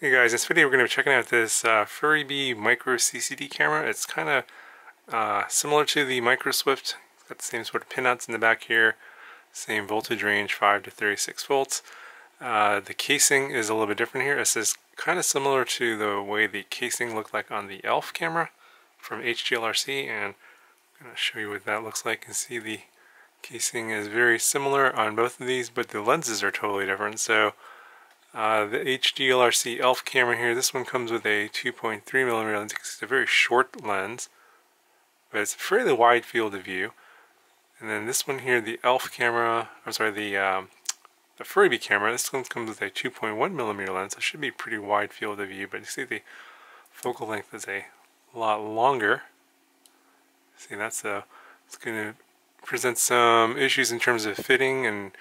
Hey guys, in this video we're going to be checking out this FuriBee micro CCD camera. It's kind of similar to the Micro Swift. It's got the same sort of pinouts in the back here, same voltage range, 5 to 36 volts. The casing is a little bit different here. This is kind of similar to the way the casing looked like on the ELF camera from HGLRC, and I'm going to show you what that looks like. You can see the casing is very similar on both of these, but the lenses are totally different. So the HGLRC ELF camera here, this one comes with a 2.3mm lens. It's a very short lens, but it's a fairly wide field of view. And then this one here, the ELF camera, I'm sorry, the FuriBee camera, this one comes with a 2.1mm lens. It should be pretty wide field of view, but you see the focal length is a lot longer. See, it's going to present some issues in terms of fitting and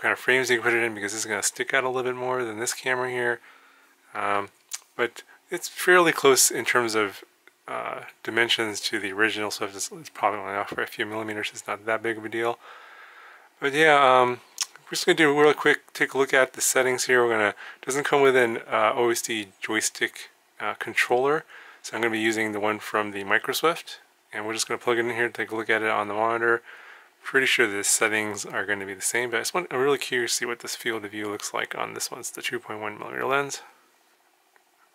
kind of frames you can put it in, because this is going to stick out a little bit more than this camera here. But it's fairly close in terms of dimensions to the original, so it's probably only off for a few millimeters. It's not that big of a deal. But yeah, we're just going to do a real quick take a look at the settings here. It doesn't come with an OSD joystick controller, so I'm going to be using the one from the Micro Swift, and we're just going to plug it in here to take a look at it on the monitor. Pretty sure the settings are going to be the same, but I'm really curious to see what this field of view looks like on this one. It's the 2.1mm lens.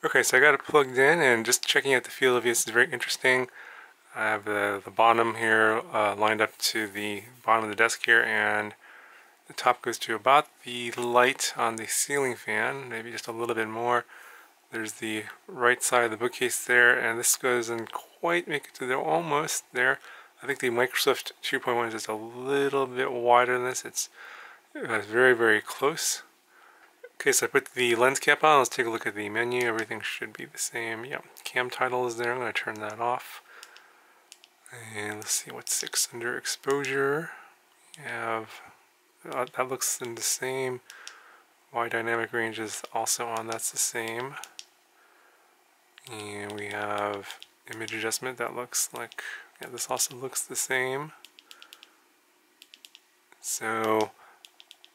Okay, so I got it plugged in, and just checking out the field of view. This is very interesting. I have the bottom here lined up to the bottom of the desk here, and the top goes to about the light on the ceiling fan, maybe just a little bit more. There's the right side of the bookcase there, and this doesn't quite make it to there, almost there. I think the Micro Swift 2.1 is just a little bit wider than this. It's very, very close. Okay, so I put the lens cap on. Let's take a look at the menu. Everything should be the same. Yeah, cam title is there. I'm going to turn that off. And let's see what's 6 under exposure. We have that looks in the same. Wide dynamic range is also on. That's the same. And we have image adjustment. That looks like, yeah, this also looks the same. So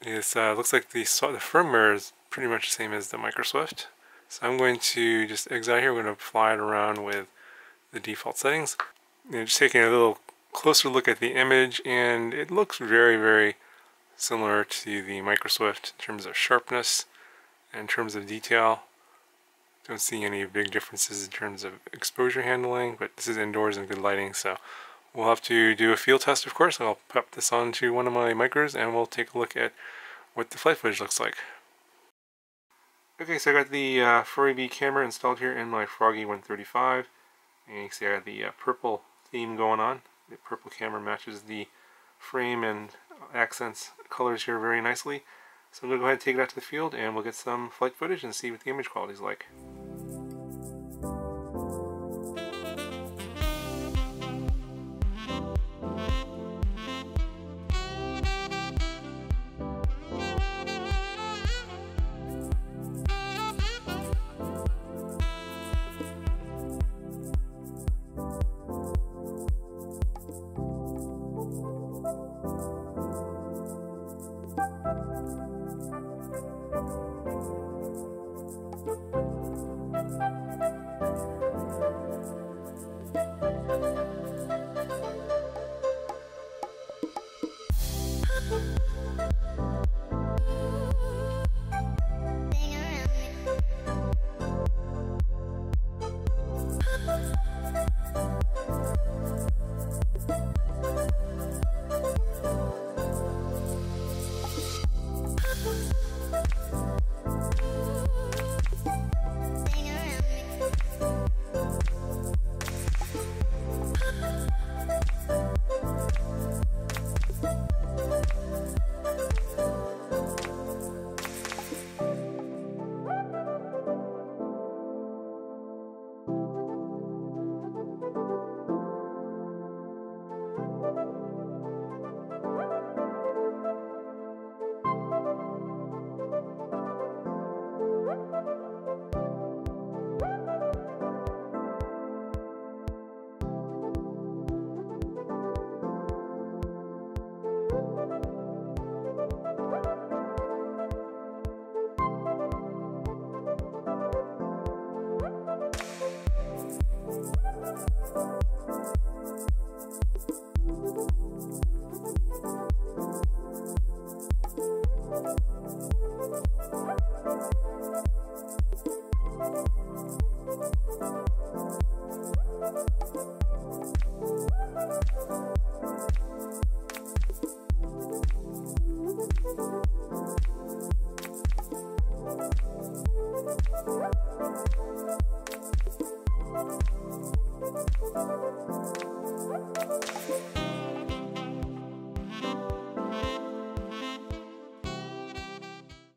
it looks like the firmware is pretty much the same as the Micro Swift. So I'm going to just exit here. We're going to fly it around with the default settings. Just taking a little closer look at the image, and it looks very, very similar to the Micro Swift in terms of sharpness and in terms of detail. Don't see any big differences in terms of exposure handling, but this is indoors and good lighting, so we'll have to do a field test, of course. I'll pop this onto one of my micros and we'll take a look at what the flight footage looks like. Okay, so I got the FuriBee camera installed here in my Froggy 135, and you can see I got the purple theme going on. The purple camera matches the frame and accents colors here very nicely. So I'm going to go ahead and take it out to the field, and we'll get some flight footage and see what the image quality is like. bye.